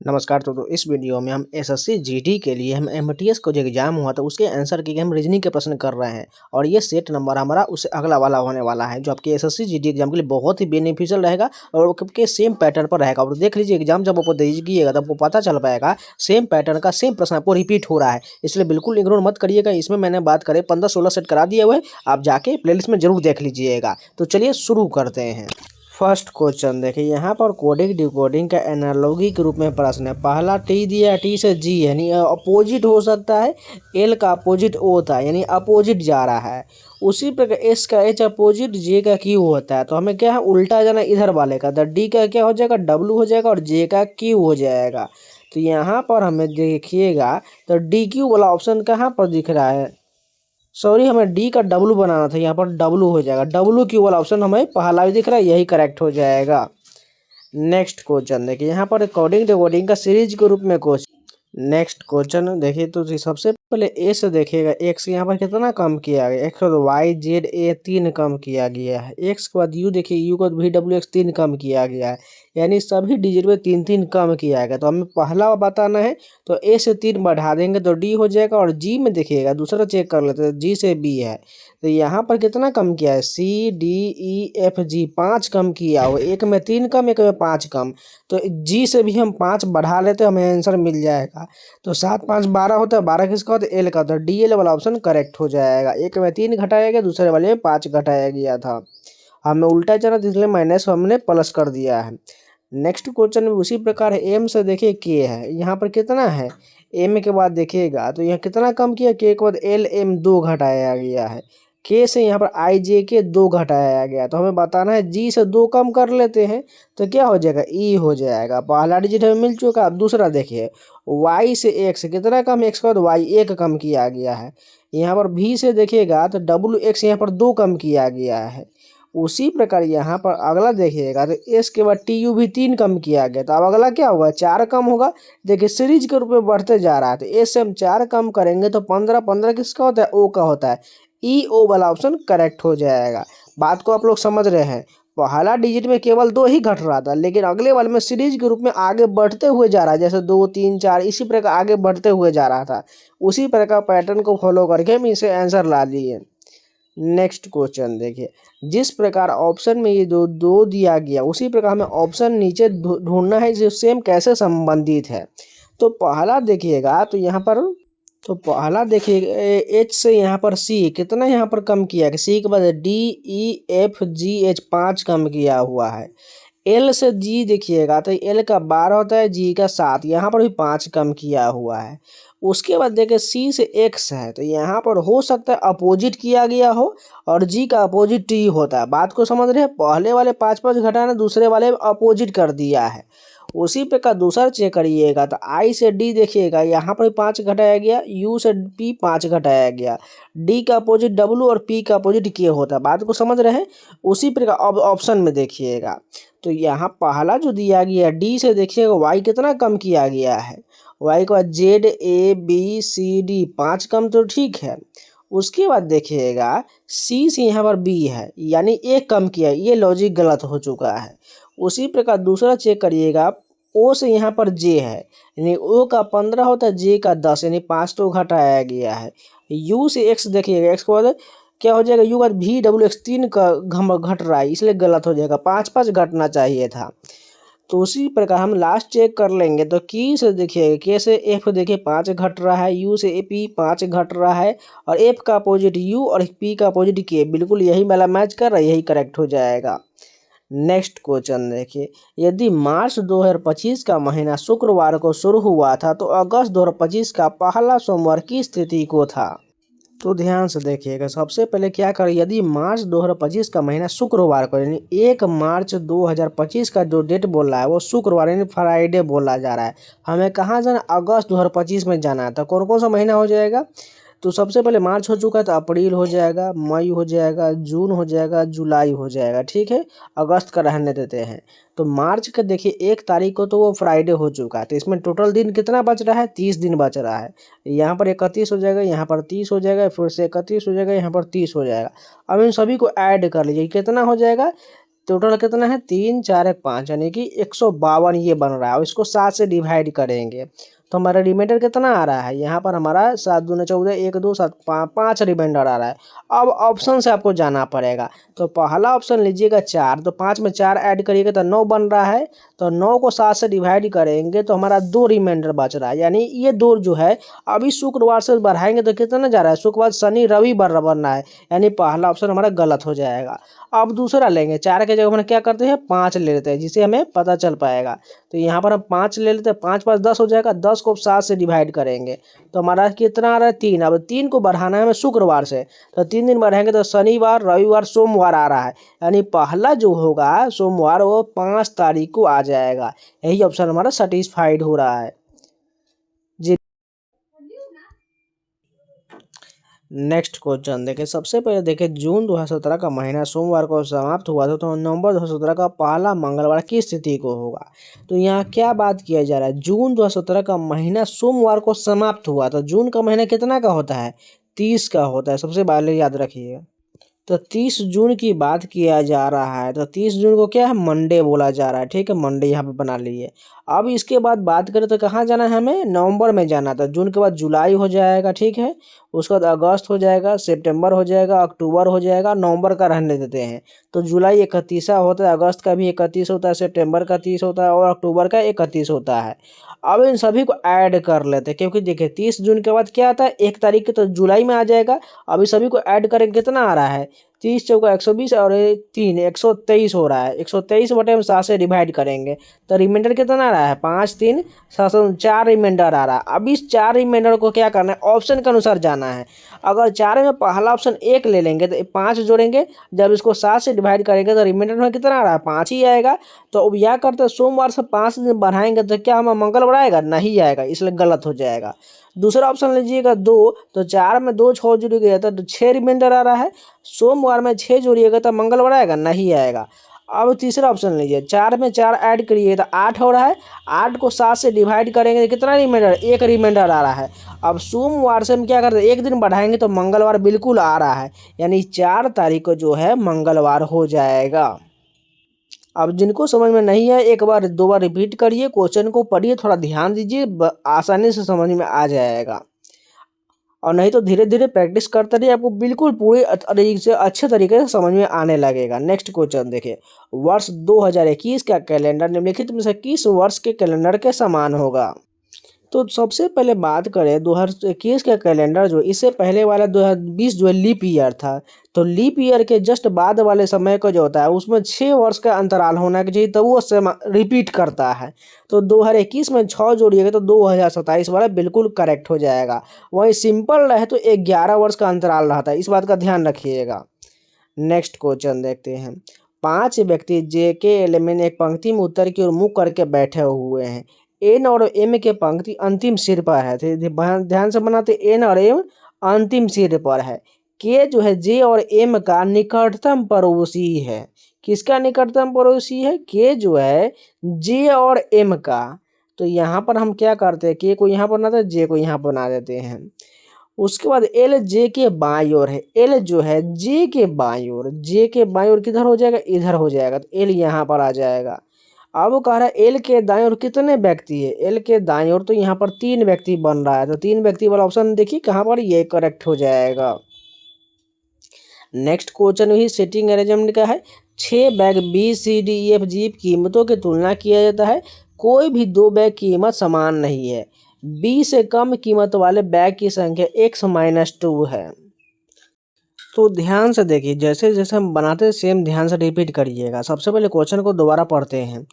नमस्कार। तो इस वीडियो में हम एसएससी जीडी के लिए हम एमटीएस को जो एग्जाम हुआ था उसके आंसर के हम रीजनिंग के प्रश्न कर रहे हैं और ये सेट नंबर हमारा उससे अगला वाला होने वाला है जो आपके एसएससी जीडी एग्जाम के लिए बहुत ही बेनिफिशियल रहेगा और आपके सेम पैटर्न पर रहेगा। और देख लीजिए एग्जाम जब आपको दीजिएगा तब आपको पता चल पाएगा सेम पैटर्न का सेम प्रश्न आपको रिपीट हो रहा है, इसलिए बिल्कुल इग्नोर मत करिएगा। इसमें मैंने बात करें 15-16 सेट करा दिए हुए, आप जाके प्लेलिस्ट में जरूर देख लीजिएगा। तो चलिए शुरू करते हैं। फर्स्ट क्वेश्चन देखिए, यहाँ पर कोडिंग डिकोडिंग का एनालॉगी के रूप में प्रश्न है। पहला टी दिया, टी से जी यानी अपोजिट हो सकता है, एल का अपोजिट ओ होता है यानी अपोजिट जा रहा है। उसी प्रकार एस का एच अपोजिट, जे का क्यू होता है, तो हमें क्या है उल्टा जाना इधर वाले का, तो डी का क्या हो जाएगा डब्लू हो जाएगा और जे का क्यू हो जाएगा। तो यहाँ पर हमें देखिएगा तो डी क्यू वाला ऑप्शन कहाँ पर दिख रहा है, सॉरी हमें डी का डब्लू बनाना था, यहाँ पर डब्लू हो जाएगा, डब्लू क्यू वाला ऑप्शन हमें पहला भी दिख रहा है, यही करेक्ट हो जाएगा। नेक्स्ट क्वेश्चन देखिए, यहाँ पर कोडिंग डिकोडिंग का सीरीज के रूप में क्वेश्चन। नेक्स्ट क्वेश्चन देखिए, तो सबसे पहले ए से देखिएगा, एक्स यहाँ पर कितना कम किया गया, एक्स वाई जेड ए 3 कम किया गया है। एक्स के बाद यू देखिए, यू को वी डब्ल्यू एक्स 3 कम किया गया है, यानी सभी डिजिट में 3-3 कम किया गया। तो हमें पहला बताना है, तो ए से 3 बढ़ा देंगे तो डी हो जाएगा। और जी में देखिएगा, दूसरा चेक कर लेते हैं, जी से बी है, तो यहाँ पर कितना कम किया है, सी डी ई एफ जी 5 कम किया हो, एक में 3 कम एक में 5 कम, तो जी से भी हम 5 बढ़ा लेते हमें आंसर मिल जाएगा। तो 7 5 12 होता है, 12 किसका होता है एल का, तो डी एल वाला ऑप्शन करेक्ट हो जाएगा। एक में 3 घटाया गया, दूसरे वाले में 5 घटाया गया था, हमें उल्टा चला इसलिए माइनस हमने प्लस कर दिया है। नेक्स्ट क्वेश्चन में उसी प्रकार है, एम से देखिए के है, यहाँ पर कितना है, एम के बाद देखिएगा तो यहाँ कितना कम किया, के बाद एल एम 2 घटाया गया है, के से यहाँ पर आई जे के 2 घटाया गया, तो हमें बताना है जी से 2 कम कर लेते हैं तो क्या हो जाएगा ई हो जाएगा। पहला डिजिट हमें मिल चुका। अब दूसरा देखिए, वाई से एक्स कितना कम, एक्स का बाद वाई 1 कम किया गया है। यहाँ पर भी से देखिएगा तो डब्ल्यू एक्स यहाँ पर 2 कम किया गया है। उसी प्रकार यहाँ पर अगला देखिएगा तो एस के बाद टी यू भी 3 कम किया गया, तो अब अगला क्या होगा 4 कम होगा। देखिए सीरीज के रूप में बढ़ते जा रहा है, तो एस से हम 4 कम करेंगे तो 15 15 किसका होता है ओ का होता है, ई ओ वाला ऑप्शन करेक्ट हो जाएगा। बात को आप लोग समझ रहे हैं, पहला डिजिट में केवल 2 ही घट रहा था, लेकिन अगले वाले में सीरीज के रूप में आगे बढ़ते हुए जा रहा है, जैसे 2 3 4 इसी प्रकार आगे बढ़ते हुए जा रहा था। उसी प्रकार पैटर्न को फॉलो करके हम इसे आंसर ला लिए। नेक्स्ट क्वेश्चन देखिए, जिस प्रकार ऑप्शन में ये दो दिया गया उसी प्रकार हमें ऑप्शन नीचे ढूंढना है जो सेम कैसे संबंधित है। तो पहला देखिएगा तो यहाँ पर, तो पहला देखिए एच से यहाँ पर सी कितना यहाँ पर कम किया है, सी के बाद डी ई एफ जी एच 5 कम किया हुआ है। एल से जी देखिएगा तो एल का 12 होता है, जी का 7, यहाँ पर भी 5 कम किया हुआ है। उसके बाद देखिए सी से एक्स है, तो यहाँ पर हो सकता है अपोजिट किया गया हो और जी का अपोजिट टी होता है। बात को समझ रहे हैं, पहले वाले 5 घटाना, दूसरे वाले अपोजिट कर दिया है। उसी प्रकार दूसरा चेक करिएगा तो आई से डी देखिएगा, यहाँ पर 5 घटाया गया, यू से पी 5 घटाया गया, डी का अपोजिट डब्लू और पी का अपोजिट के होता है। बात को समझ रहे हैं। उसी प्रकार अब ऑप्शन में देखिएगा तो यहाँ पहला जो दिया गया डी से देखिएगा वाई कितना कम किया गया है, वाई के बाद Z A B C D 5 कम, तो ठीक है। उसके बाद देखिएगा सी से यहाँ पर बी है यानी एक कम किया, ये लॉजिक गलत हो चुका है। उसी प्रकार दूसरा चेक करिएगा, ओ से यहाँ पर जे है यानी ओ का 15 होता है, जे का 10 यानी 5 तो घटाया गया है। यू से एक्स देखिएगा, एक्स के बाद क्या हो जाएगा, यू का भी डब्ल्यू एक्स 3 का घट रहा है इसलिए गलत हो जाएगा, 5 घटना चाहिए था। तो उसी प्रकार हम लास्ट चेक कर लेंगे तो की से देखिए, के से एफ देखिए 5 घट रहा है, यू से ए पी 5 घट रहा है और एफ का अपोजिट यू और पी का अपोजिट के, बिल्कुल यही वाला मैच कर रहा है, यही करेक्ट हो जाएगा। नेक्स्ट क्वेश्चन देखिए, यदि मार्च 2025 का महीना शुक्रवार को शुरू हुआ था तो अगस्त 2025 का पहला सोमवार की स्थिति को था। तो ध्यान से देखिएगा, सबसे पहले क्या करें, यदि मार्च 2025 का महीना शुक्रवार को यानी 1 मार्च 2025 का जो डेट बोल रहा है वो शुक्रवार यानी फ्राइडे बोला जा रहा है। हमें कहाँ जाना, अगस्त 2025 में जाना है, तो कौन कौन सा महीना हो जाएगा, तो सबसे पहले मार्च हो चुका है तो अप्रैल हो जाएगा, मई हो जाएगा, जून हो जाएगा, जुलाई हो जाएगा, ठीक है। अगस्त का रहने देते हैं। तो मार्च का देखिए 1 तारीख को तो वो फ्राइडे हो चुका है, तो इसमें टोटल दिन कितना बच रहा है, 30 दिन बच रहा है। यहाँ पर 31 हो जाएगा, यहाँ पर 30 हो जाएगा, फिर से 31 हो जाएगा, यहाँ पर 30 हो जाएगा। अब इन सभी को ऐड कर लीजिए, कितना हो जाएगा टोटल कितना है 3 4 1 5 यानी कि 152 ये बन रहा है और इसको 7 से डिवाइड करेंगे तो हमारा रिमाइंडर कितना आ रहा है यहाँ पर हमारा 7 दूनी 14 1 2 7 5 रिमाइंडर आ रहा है। अब ऑप्शन से आपको जाना पड़ेगा तो पहला ऑप्शन लीजिएगा 4 तो 5 में 4 ऐड करिएगा तो 9 बन रहा है तो 9 को 7 से डिवाइड करेंगे तो हमारा 2 रिमाइंडर बच रहा है यानी ये 2 जो है अभी शुक्रवार से बढ़ाएंगे तो कितना जा रहा है शुक्रवार शनि रवि बनना है यानी पहला ऑप्शन हमारा गलत हो जाएगा। अब दूसरा लेंगे 4 के जगह हम क्या करते हैं 5 ले लेते हैं जिससे हमें पता चल पाएगा तो यहाँ पर हम 5 ले लेते हैं 5 5 10 हो जाएगा 10 को 7 से डिवाइड करेंगे तो हमारा कितना आ रहा है 3। अब 3 को बढ़ाना है हमें शुक्रवार से तो 3 दिन बढ़ाएंगे तो शनिवार रविवार सोमवार आ रहा है यानी पहला जो होगा सोमवार वो 5 तारीख को आ जाएगा। यही ऑप्शन हमारा सेटिस्फाइड हो रहा है जी। नेक्स्ट क्वेश्चन देखिए सबसे पहले देखिए जून 2017 का महीना सोमवार को समाप्त हुआ था तो नवंबर 2017 का पहला मंगलवार किस स्थिति को होगा। तो यहाँ क्या बात किया जा रहा है जून 2017 का महीना सोमवार को समाप्त हुआ था। जून का महीना कितना का होता है 30 का होता है सबसे पहले याद रखिए। तो 30 जून की बात किया जा रहा है तो 30 जून को क्या है मंडे बोला जा रहा है ठीक है मंडे यहाँ पे बना लिए। अब इसके बाद बात करें तो कहाँ जाना है हमें नवंबर में जाना था। जून के बाद जुलाई हो जाएगा ठीक है उसके बाद अगस्त हो जाएगा सितंबर हो जाएगा अक्टूबर हो जाएगा नवंबर का रहने देते हैं तो जुलाई 31 होता है अगस्त का भी 31 होता है सितंबर का 30 होता है और अक्टूबर का 31 होता है। अब इन सभी को ऐड कर लेते हैं क्योंकि देखिए 30 जून के बाद क्या आता है 1 तारीख के तो जुलाई में आ जाएगा। अब इस सभी को ऐड करेंगे कितना आ रहा है 30 चौका 120 और 3 123 हो रहा है 123 बटे हम 7 से डिवाइड करेंगे तो रिमाइंडर कितना आ रहा है 5 3 7 4 रिमाइंडर आ रहा है। अब इस 4 रिमाइंडर को क्या करना है ऑप्शन के अनुसार जाना है। अगर 4 में पहला ऑप्शन 1 ले लेंगे तो 5 जोड़ेंगे जब इसको 7 से डिवाइड करेंगे तो रिमाइंडर में कितना आ रहा है 5 ही आएगा। तो अब यह करते हैं सोमवार से 5 दिन बढ़ाएंगे तो क्या हमें मंगलवार आएगा नहीं आएगा इसलिए गलत हो जाएगा। दूसरा ऑप्शन लीजिएगा 2 तो 4 में 2 6 जुड़ गया तो 6 रिमाइंडर आ रहा है सोमवार में 6 जोड़िएगा तो मंगलवार आएगा नहीं आएगा। अब तीसरा ऑप्शन लीजिए 4 में 4 ऐड करिए तो 8 हो रहा है 8 को 7 से डिवाइड करेंगे तो कितना रिमाइंडर 1 रिमाइंडर आ रहा है। अब सोमवार से हम क्या करते हैं 1 दिन बढ़ाएंगे तो मंगलवार बिल्कुल आ रहा है यानी 4 तारीख को जो है मंगलवार हो जाएगा। अब जिनको समझ में नहीं है एक बार 2 बार रिपीट करिए क्वेश्चन को पढ़िए थोड़ा ध्यान दीजिए आसानी से समझ में आ जाएगा और नहीं तो धीरे धीरे प्रैक्टिस करते रहिए आपको बिल्कुल पूरे तरीके से अच्छे तरीके से समझ में आने लगेगा। नेक्स्ट क्वेश्चन देखिए वर्ष 2021 का कैलेंडर निम्नलिखित में से किस वर्ष के कैलेंडर के समान होगा। तो सबसे पहले बात करें 2021 का कैलेंडर जो इससे पहले वाला 2020 जो है लीप ईयर था तो लीप ईयर के जस्ट बाद वाले समय को जो होता है उसमें 6 वर्ष का अंतराल होना चाहिए तो वो रिपीट करता है। तो 2021 में 6 जोड़िएगा तो 2027 वाला बिल्कुल करेक्ट हो जाएगा। वहीं सिंपल रहे तो 11 वर्ष का अंतराल रहता है इस बात का ध्यान रखिएगा। नेक्स्ट क्वेश्चन देखते हैं 5 व्यक्ति जे के एल में एक पंक्ति में उत्तर की ओर मुँह करके बैठे हुए हैं एन और एम के पंक्ति अंतिम सिर पर है ध्यान से बनाते एन और एम अंतिम सिर पर है। के जो है जे और एम का निकटतम पड़ोसी है। किसका निकटतम पड़ोसी है के जो है जे और एम का। तो यहाँ पर हम क्या करते हैं के को यहाँ पर बनाते हैं जे को यहाँ बना देते हैं। उसके बाद एल जे के बाईं ओर है एल जो है जे के बाईं ओर किधर हो जाएगा इधर हो जाएगा तो एल यहाँ पर आ जाएगा। अब वो कह रहा है एल के दाएं ओर कितने व्यक्ति है एल के दाएं ओर तो यहाँ पर 3 व्यक्ति बन रहा है तो 3 व्यक्ति वाला ऑप्शन देखिए कहाँ पर ये करेक्ट हो जाएगा। नेक्स्ट क्वेश्चन ही सेटिंग अरेंजमेंट का है 6 bag B C D E F G कीमतों की तुलना किया जाता है कोई भी 2 बैग की कीमत समान नहीं है बी से कम कीमत वाले बैग की संख्या x-2 है। तो ध्यान से देखिए जैसे जैसे हम बनाते हैं सेम ध्यान से रिपीट करिएगा। सबसे पहले क्वेश्चन को दोबारा पढ़ते हैं।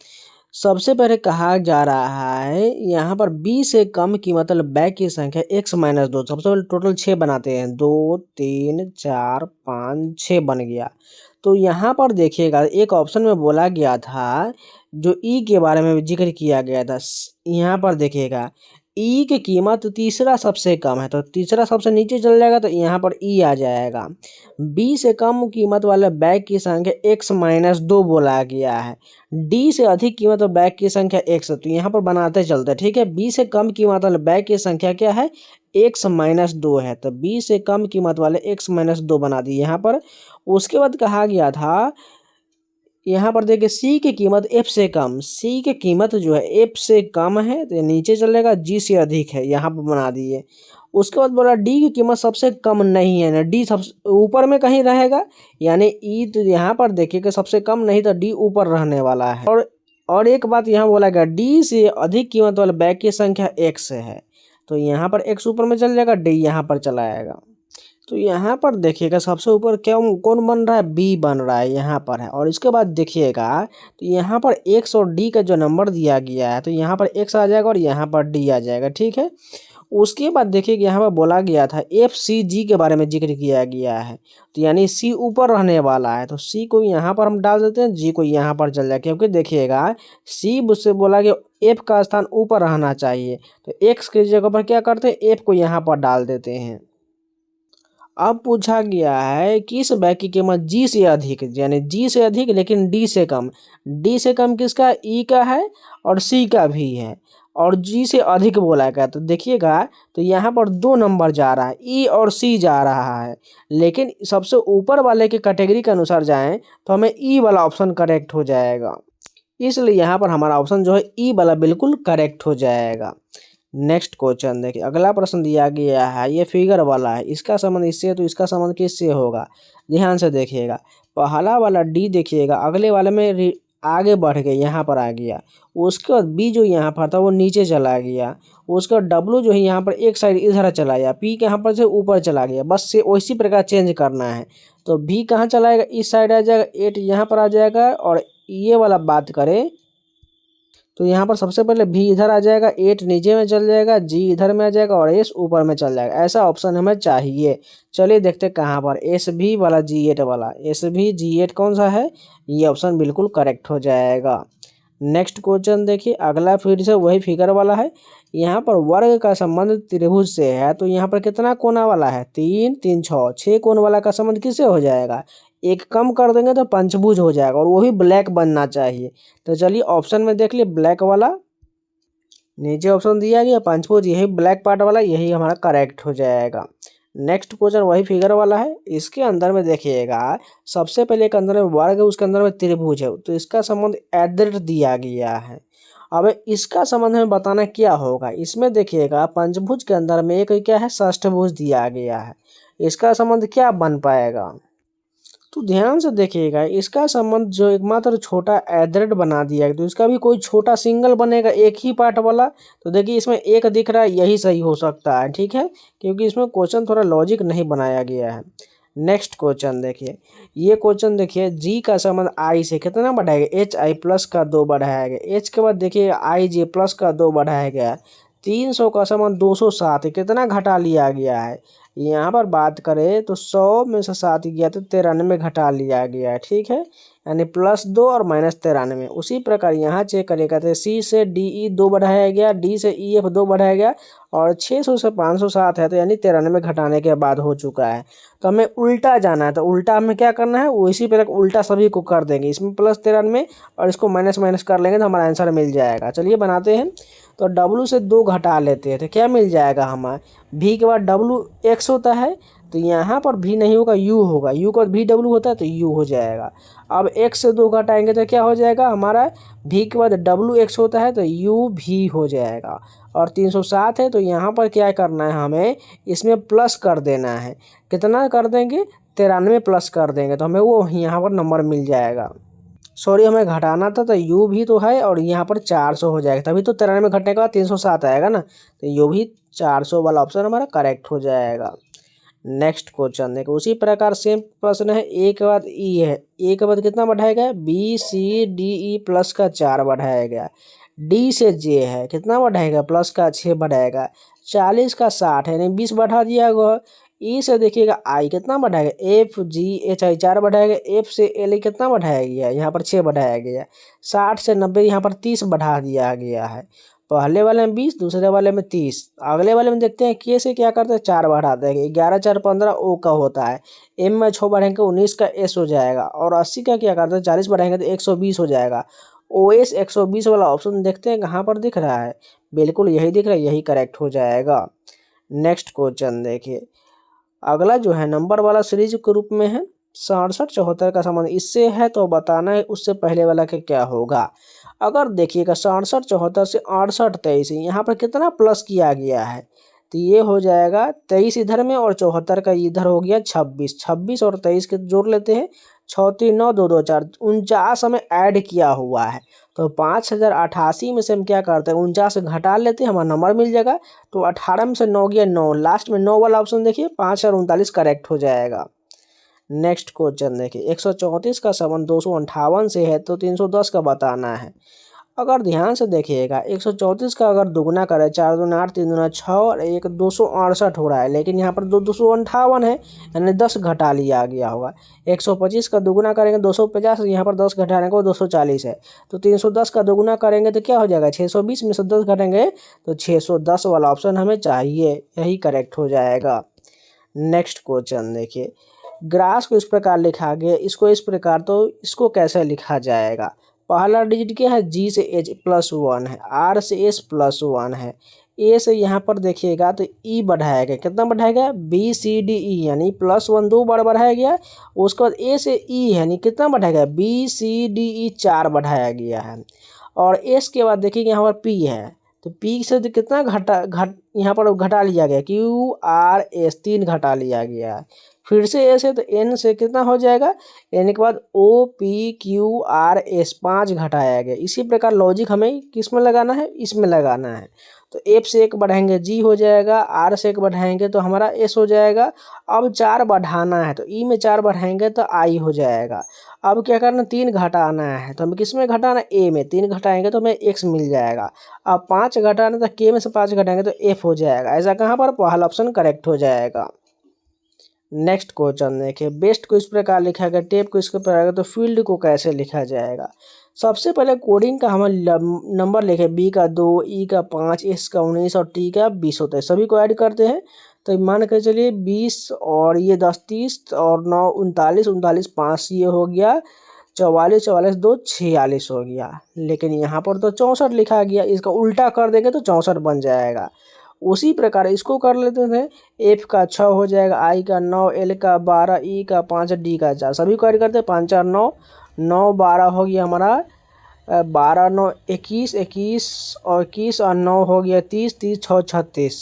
सबसे पहले कहा जा रहा है यहाँ पर b से कम की मतलब बैग की संख्या x-2 सबसे पहले टोटल 6 बनाते हैं 2 3 4 5 6 बन गया। तो यहाँ पर देखिएगा एक ऑप्शन में बोला गया था जो ई के बारे में जिक्र किया गया था यहाँ पर देखिएगा ई की कीमत तीसरा सबसे कम है तो तीसरा सबसे नीचे चल जाएगा तो यहाँ पर ई आ जाएगा। बी से कम कीमत वाले बैग की संख्या x-2 बोला गया है। डी से अधिक कीमत वाले बैग की संख्या x तो यहाँ पर बनाते चलते ठीक है। बी से कम कीमत वाले बैग की संख्या क्या है x-2 है तो बी से कम कीमत वाले x-2 बना दी यहाँ पर। उसके बाद कहा गया था यहाँ पर देखिए सी की कीमत एफ से कम, सी की कीमत जो है एफ से कम है तो ये नीचे चलेगा, जी से अधिक है यहाँ पर बना दिए। उसके बाद बोला डी की कीमत सबसे कम नहीं है ना, डी सबसे ऊपर में कहीं रहेगा, यानी ई तो यहाँ पर देखिए कि सबसे कम नहीं तो डी ऊपर रहने वाला है। और एक बात यहाँ बोला गया डी से अधिक कीमत वाले बैग की संख्या एक्स है, तो यहाँ पर एक्स ऊपर में चल जाएगा, डी यहाँ पर चला आएगा। तो यहाँ पर देखिएगा सबसे ऊपर क्या कौन बन रहा है, बी बन रहा है यहाँ पर है। और इसके बाद देखिएगा तो यहाँ पर एक्स और डी का जो नंबर दिया गया है तो यहाँ पर एक्स आ जाएगा और यहाँ पर डी आ जाएगा, ठीक है। उसके बाद देखिए कि यहाँ पर बोला गया था एफ सी जी के बारे में जिक्र किया गया है, तो यानी सी ऊपर रहने वाला है, तो सी को यहाँ पर हम डाल देते हैं, जी को यहाँ पर चल जाए, क्योंकि देखिएगा सी मुझसे बोला कि एफ का स्थान ऊपर रहना चाहिए, तो एक्स की जगह पर क्या करते हैं, एफ को यहाँ पर डाल देते हैं। अब पूछा गया है कि इस बैग की कीमत जी से अधिक, यानी जी से अधिक लेकिन डी से कम, डी से कम किसका, ई का है और सी का भी है, और जी से अधिक बोला गया। तो देखिएगा तो यहाँ पर दो नंबर जा रहा है, ई और सी जा रहा है, लेकिन सबसे ऊपर वाले के कैटेगरी के अनुसार जाएं तो हमें ई वाला ऑप्शन करेक्ट हो जाएगा, इसलिए यहाँ पर हमारा ऑप्शन जो है ई वाला बिल्कुल करेक्ट हो जाएगा। नेक्स्ट क्वेश्चन देखिए, अगला प्रश्न दिया गया है, ये फिगर वाला है, इसका संबंध इससे तो इसका संबंध किससे होगा, ध्यान से देखिएगा। पहला वाला डी देखिएगा, अगले वाले में आगे बढ़ गए, यहाँ पर आ गया। उसके बाद बी जो यहाँ पर था वो नीचे चला गया। उसके बाद डब्लू जो है यहाँ पर एक साइड इधर चला गया, पी यहाँ पर से ऊपर चला गया, बस से उसी प्रकार चेंज करना है। तो बी कहाँ चला जाएगा, इस साइड आ जाएगा, एट यहाँ पर आ जाएगा, और ये वाला बात करें तो यहाँ पर सबसे पहले भी इधर आ जाएगा, एट नीचे में चल जाएगा, जी इधर में आ जाएगा और एस ऊपर में चल जाएगा। ऐसा ऑप्शन हमें चाहिए। चलिए देखते कहाँ पर, एस भी वाला जी एट वाला, एस भी जी एट कौन सा है, ये ऑप्शन बिल्कुल करेक्ट हो जाएगा। नेक्स्ट क्वेश्चन देखिए, अगला फिर से वही फिगर वाला है। यहाँ पर वर्ग का संबंध त्रिभुज से है, तो यहाँ पर कितना कोना वाला है, तीन तीन छः, छः कोण वाला का संबंध किससे हो जाएगा, एक कम कर देंगे तो पंचभुज हो जाएगा, और वो भी ब्लैक बनना चाहिए। तो चलिए ऑप्शन में देख लिए ब्लैक वाला, नीचे ऑप्शन दिया गया पंचभुज, यही ब्लैक पार्ट वाला, यही हमारा करेक्ट हो जाएगा। नेक्स्ट क्वेश्चन वही फिगर वाला है, इसके अंदर में देखिएगा सबसे पहले एक अंदर में वर्ग है, उसके अंदर में त्रिभुज है, तो इसका संबंध एट दिया गया है। अब इसका संबंध हमें बताना क्या होगा, इसमें देखिएगा पंचभुज के अंदर में एक क्या है, षष्ठभुज दिया गया है, इसका संबंध क्या बन पाएगा, तो ध्यान से देखिएगा इसका संबंध जो एकमात्र छोटा एडरेट बना दिया है, तो इसका भी कोई छोटा सिंगल बनेगा एक ही पार्ट वाला। तो देखिए इसमें एक दिख रहा है, यही सही हो सकता है, ठीक है, क्योंकि इसमें क्वेश्चन थोड़ा लॉजिक नहीं बनाया गया है। नेक्स्ट क्वेश्चन देखिए, ये क्वेश्चन देखिए, जी का संबंध आई से कितना बढ़ाएगा, एच आई प्लस का 2 बढ़ाया गया, एच के बाद देखिए आई जे प्लस का 2 बढ़ाया गया, 300 का संबंध 207 कितना घटा लिया गया है, यहाँ पर बात करें तो 100 में से 7 गया तो 93 घटा लिया गया है, ठीक है, यानी +2 और -93। उसी प्रकार यहाँ चेक करेगा तो सी से डी ई 2 बढ़ाया गया, डी से ई एफ 2 बढ़ाया गया, और 600 से 507 है, तो यानी 93 घटाने के बाद हो चुका है। तो हमें उल्टा जाना है, तो उल्टा हमें क्या करना है, उसी प्रकार उल्टा सभी को कर देंगे, इसमें +93 और इसको माइनस माइनस कर लेंगे तो हमारा आंसर मिल जाएगा। चलिए बनाते हैं, तो W से 2 घटा लेते हैं तो क्या मिल जाएगा हमें, V के बाद W x होता है, तो यहाँ पर V नहीं होगा, U होगा, U के बाद VW होता है तो U हो जाएगा। अब x से 2 घटाएंगे तो क्या हो जाएगा हमारा, V के बाद WX होता है तो UV हो जाएगा, और 307 है तो यहाँ पर क्या करना है, हमें इसमें प्लस कर देना है, कितना कर देंगे, 93 प्लस कर देंगे तो हमें वो यहाँ पर नंबर मिल जाएगा। सॉरी हमें घटाना था, तो यू भी तो है और यहाँ पर 400 हो जाएगा, तभी तो 93 घटने के बाद 307 आएगा ना, तो यू भी 400 वाला ऑप्शन हमारा करेक्ट हो जाएगा। नेक्स्ट क्वेश्चन देखो, उसी प्रकार सेम प्रश्न है, ए के बाद ई है, ए के बाद कितना बढ़ाया गया, B C D E plus का 4 बढ़ाया गया, डी से जे है कितना बढ़ाएगा, प्लस का 6 बढ़ाएगा, 40 का 60 है, यानी 20 बढ़ा दिया गया। ई से देखिएगा आई कितना बढ़ाएगा, एफ जी एच आई 4 बढ़ाया गया, एफ से एल कितना बढ़ाया गया, यहाँ पर 6 बढ़ाया गया, 60 से 90 यहाँ पर 30 बढ़ा दिया गया है। पहले वाले में 20, दूसरे वाले में 30, अगले वाले में देखते हैं के से क्या करते हैं, 4 बढ़ाते हैं, 11 4 15 ओ का होता है, एम में 6 बढ़ाएंगे 19 का एस हो जाएगा, और 80 का क्या करते हैं, 40 बढ़ाएंगे तो 120 हो जाएगा। ओ एस 120 वाला ऑप्शन देखते हैं कहाँ पर दिख रहा है, बिल्कुल यही दिख रहा है, यही करेक्ट हो जाएगा। नेक्स्ट क्वेश्चन देखिए, अगला जो है नंबर वाला सीरीज के रूप में है, 67 74 का संबंध इससे है तो बताना है उससे पहले वाला के क्या होगा। अगर देखिएगा 67 74 से 68 23 यहाँ पर कितना प्लस किया गया है, तो ये हो जाएगा 23 इधर में और 74 का इधर हो गया 26। 26 और 23 के जोड़ लेते हैं, 6 3 9 2 2 4 49 हमें ऐड किया हुआ है। तो 5088 में से हम क्या करते हैं 49 से घटा लेते हैं, हमारा नंबर मिल जाएगा। तो 18 में से 9 गया 9, लास्ट में 9 वाला ऑप्शन देखिए 5039 करेक्ट हो जाएगा। नेक्स्ट क्वेश्चन देखिए 134 का संबंध 258 से है तो 310 का बताना है। अगर ध्यान से देखिएगा 134 का अगर दुगना करें 4 दूना 8 3 दूना 6 और 1 268 हो रहा है, लेकिन यहाँ पर 258 है यानी 10 घटा लिया गया होगा। 125 का दुगना करेंगे 250, यहाँ पर 10 घटाने को 240 है। तो 310 का दुगना करेंगे तो क्या हो जाएगा 620 में से 10 घटेंगे तो 610 वाला ऑप्शन हमें चाहिए, यही करेक्ट हो जाएगा। नेक्स्ट क्वेश्चन देखिए ग्रास को इस प्रकार लिखा गया, इसको इस प्रकार, तो इसको कैसे लिखा जाएगा। पहला डिजिट क्या है जी से एच +1 है, आर से एस +1 है, ए से यहाँ पर देखिएगा तो ई बढ़ाया गया, कितना बढ़ाया गया बी सी डी ई यानी +1 2 बार बढ़ाया गया। उसके बाद ए से ई यानी कितना बढ़ाया गया बी सी डी ई 4 बढ़ाया गया है। और एस के बाद देखिए यहाँ पर पी है, तो पी से तो कितना यहाँ पर घटा लिया गया क्यू आर एस 3 घटा लिया गया है। फिर से ए से तो एन से कितना हो जाएगा, एन के बाद O P Q R S 5 घटाया गया। इसी प्रकार लॉजिक हमें किस में लगाना है, इसमें लगाना है। तो एफ से 1 बढ़ाएंगे जी हो जाएगा, आर से 1 बढ़ाएंगे तो हमारा एस हो जाएगा। अब 4 बढ़ाना है तो ई में 4 बढ़ाएंगे तो आई हो जाएगा। अब क्या करना 3 घटाना है तो हमें किस में घटाना ए में, 3 घटाएंगे तो हमें एक्स मिल जाएगा। अब 5 घटाना तो के में से 5 घटाएंगे तो एफ हो जाएगा। ऐसा कहाँ पर पहला ऑप्शन करेक्ट हो जाएगा। नेक्स्ट क्वेश्चन देखिए बेस्ट को इस प्रकार लिखा गया, टेप को इस प्रकार, तो फील्ड को कैसे लिखा जाएगा। सबसे पहले कोडिंग का हम नंबर लिखे, बी का 2, ई का 5, एस का 19 और टी का 20 होता है। सभी को ऐड करते हैं तो मान कर चलिए 20 और ये 10 30 और 9 39 39 5 ये हो गया 44 44 2 46 हो गया। लेकिन यहाँ पर तो 64 लिखा गया, इसका उल्टा कर देंगे तो 64 बन जाएगा। उसी प्रकार इसको कर लेते थे, एफ का 6 हो जाएगा, आई का 9, एल का 12, ई का 5, डी का 4, सभी को ऐड करते हैं 5 4 9 9 12 हो गया हमारा 12 9 21 21 और 21 और 9 हो गया 30 30 6 36।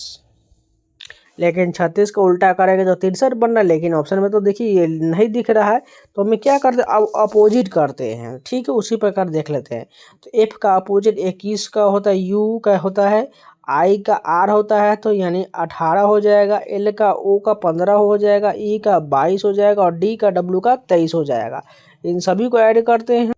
लेकिन 36 को उल्टा करेंगे तो 63 बनना, लेकिन ऑप्शन में तो देखिए ये नहीं दिख रहा है। तो हमें क्या करते हैं अब अपोजिट करते हैं, ठीक है उसी प्रकार देख लेते हैं। तो एफ का अपोजिट 21 का होता है, यू का होता है, आई का आर होता है तो यानी 18 हो जाएगा, एल का ओ का 15 हो जाएगा, ई का 22 हो जाएगा और डी का डब्ल्यू का 23 हो जाएगा। इन सभी को ऐड करते हैं,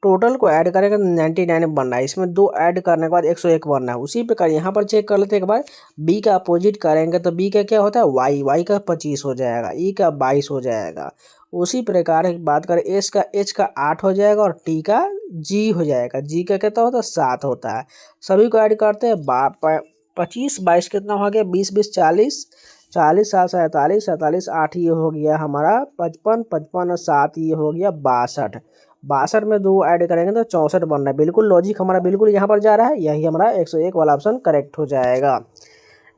टोटल को ऐड करेंगे तो 99 बन रहा है। इसमें 2 ऐड करने के बाद 101 बनना है। उसी प्रकार यहाँ पर चेक कर लेते हैं एक बार, बी का अपोजिट करेंगे तो बी का क्या होता है वाई, वाई का 25 हो जाएगा, ई का 22 हो जाएगा। उसी प्रकार बात करें एस का एच का 8 हो जाएगा और टी का जी हो जाएगा, जी का कितना होता है 7 होता है। सभी को ऐड करते हैं 25 22 कितना हो गया 20 20 40 40 7 47 47 8 ये हो गया हमारा 55 55 और 7 ये हो गया 62। 62 में 2 ऐड करेंगे तो 64 बन रहा है। बिल्कुल लॉजिक हमारा बिल्कुल यहाँ पर जा रहा है, यही हमारा 101 वाला ऑप्शन करेक्ट हो जाएगा।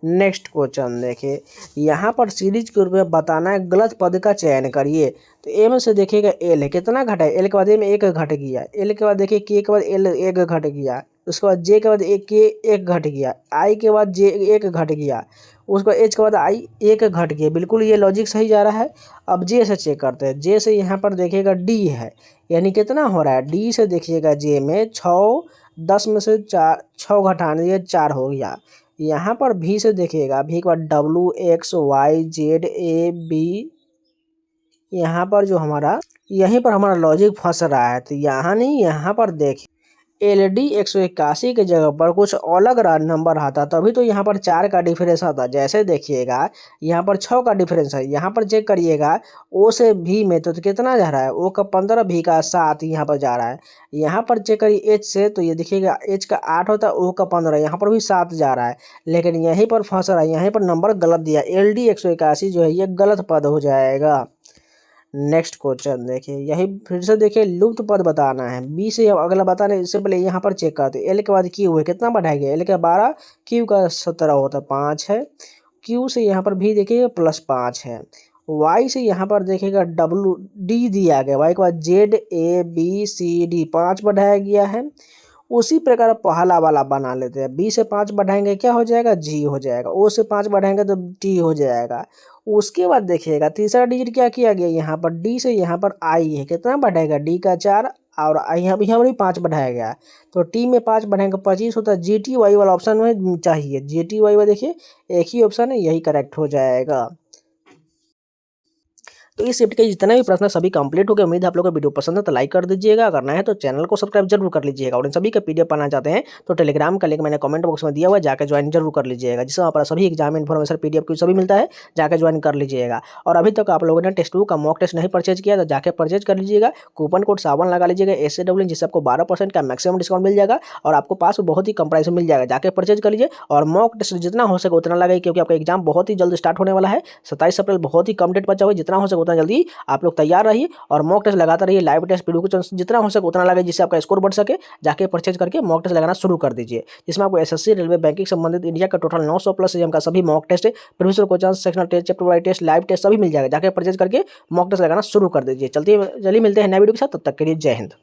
नेक्स्ट क्वेश्चन देखिए यहाँ पर सीरीज के रूप में बताना है, गलत पद का चयन करिए। तो ए में से देखिएगा एल है, कितना घटा है, एल के बाद ए में 1 घट गया, एल के बाद देखिए के बाद एल 1 घट गया, उसके बाद जे के बाद एक के 1 घट गया, आई के बाद जे 1 घट गया, उसके बाद एच के बाद आई 1 घट गया। बिल्कुल ये लॉजिक सही जा रहा है। अब जे से चेक करते हैं, जे से यहाँ पर देखिएगा डी है यानी कितना हो रहा है, डी से देखिएगा जे में 6 10 में से 4 6 घटाने दिए 4 हो गया। यहाँ पर भी से देखिएगा, भी के बाद W X Y Z A B, यहाँ पर जो हमारा यहीं पर हमारा लॉजिक फंस रहा है। तो यहाँ नहीं, यहाँ पर देखिए LD 181 के जगह पर कुछ अलग नंबर आता तभी तो यहाँ पर 4 का डिफरेंस आता। जैसे देखिएगा यहाँ पर 6 का डिफरेंस है, यहाँ पर चेक करिएगा ओ से भी में तो कितना जा रहा है, ओ का 15 भी का 7 यहाँ पर जा रहा है। यहाँ पर चेक करिए एच से तो ये देखिएगा एच का 8 होता है, ओ का 15, यहाँ पर भी 7 जा रहा है। लेकिन यहीं पर फंस रहा है, यहीं पर नंबर गलत दिया, LD 181 जो है ये गलत पद हो जाएगा। नेक्स्ट क्वेश्चन देखिए यही फिर से देखिए लुप्त पद बताना है, बी से अगला बताना है। इससे पहले यहाँ पर चेक करते हैं, एल के बाद क्यू है, कितना बढ़ाया गया, एल का 12 क्यू का 17 होता है 5 है, क्यू से यहाँ पर भी देखिए +5 है। वाई से यहाँ पर देखिएगा डब्लू डी दिया गया, वाई के बाद Z A B C D 5 बढ़ाया गया है। उसी प्रकार पहला वाला बना लेते हैं, बी से 5 बढ़ाएंगे क्या हो जाएगा, जी हो जाएगा। ओ से 5 बढ़ाएंगे तो टी हो जाएगा। उसके बाद देखिएगा तीसरा डिजिट क्या किया गया, यहाँ पर डी से यहाँ पर आई है, कितना बढ़ेगा, डी का 4 और यहाँ यहाँ पर भी 5 बढ़ाया गया। तो टी में 5 बढ़ाएंगे 25 होता है। जी टी वाई वाला ऑप्शन में चाहिए, जी टी वाई वाई देखिए एक ही ऑप्शन है, यही करेक्ट हो जाएगा। तो इस शिफ्ट के जितने भी प्रश्न सभी कंप्लीट हो गए। उम्मीद है आप लोगों को वीडियो पसंद है तो लाइक कर दीजिएगा, अगर नया है तो चैनल को सब्सक्राइब जरूर कर लीजिएगा। और इन सभी का पीडीएफ पाना चाहते हैं तो टेलीग्राम का लिंक मैंने कमेंट बॉक्स में दिया हुआ है, जाकर ज्वाइन जरूर कर लीजिएगा, जिससे वहाँ पर सभी एग्जाम इन्फॉर्मेशन पीडीएफ की सभी मिलता है, जाकर ज्वाइन कर लीजिएगा। और अभी तक आप लोगों ने टेस्ट 2 का मॉक टेस्ट नहीं परचेज किया तो जाकर परचेज कर लीजिएगा। कूपन कोड सावन लगा लीजिएगा SAW, जिससे आपको 12% का मैक्सिमम डिस्काउंट मिल जाएगा और आपको पास में बहुत ही कम प्राइस में मिल जाएगा। जाकर परचेज कर लीजिए और मॉक टेस्ट जितना हो सके उतना लगाइए, क्योंकि आपका एग्जाम बहुत ही जल्द स्टार्ट होने वाला है। 27 अप्रैल बहुत ही कम डेट बचा हुआ है, जितना हो सके उतना जल्दी आप लोग तैयार रहिए और मॉक टेस्ट लगाता रहिए। लाइव टेस्ट वीडियो को जितना हो सके उतना लगाइए, जिससे आपका स्कोर बढ़ सके। जाके परचेज करके मॉक टेस्ट लगाना शुरू कर दीजिए, जिसमें आपको SSC, रेलवे, बैंकिंग संबंधित इंडिया का टोटल 900 प्लस एग्जाम का सभी mock test, previous question, sectional test, chapter wise test, live test सभी मिल जाएगा। जाके परचेज करके मॉक टेस्ट लगाना शुरू कर दीजिए। चलिए मिलते हैं नए वीडियो के साथ, तब तक के लिए जय हिंद।